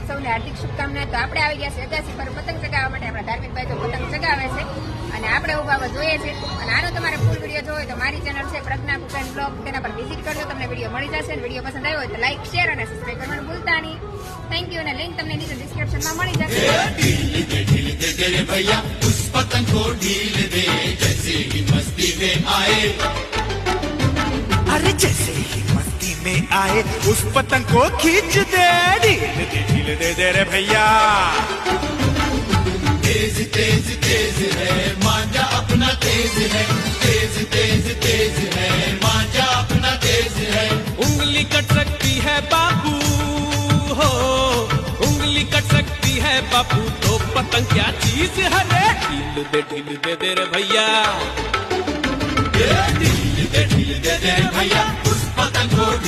સૌને હાર્દિક શુભકામના. તો આપણે આવી ગયા છે અગાસી પર પતંગ ચગાવવા માટે. આપણા ધાર્મિક ભાઈ તો પતંગ ચગાવે છે અને આપણે ઉભા જોઈએ છે. અને આનો તમારે ફૂલ વિડીયો જોવો તો મારી ચેનલ છે પ્રજ્ઞા કુક એન્ડ બ્લોગ, તેના પર વિઝિટ કરજો, તમને વિડીયો મળી જશે. અને વિડીયો પસંદ આવ્યો હોય તો લાઈક, શેર અને સબસ્ક્રાઇબ કરવાનું ભૂલતા નહીં. Thank you. અને લિંક તમને નીચે ડિસ્ક્રિપ્શનમાં મળી જશે. भैया उस पतंग को ढील दे जैसे ही मस्ती में आए, अरे जैसे ही मस्ती में आए उस पतंग को खींच दे, ढील दे रे भैया. तेज तेज तेज है मांझा अपना तेज है, तेज तेज तेज है मांझा अपना तेज है. उंगली कट सकती है बाबू हो, उंगली कट सकती है बाबू, तो पतंग क्या चीज है रे. ढील दे रे भैया, ढील दे रे भैया.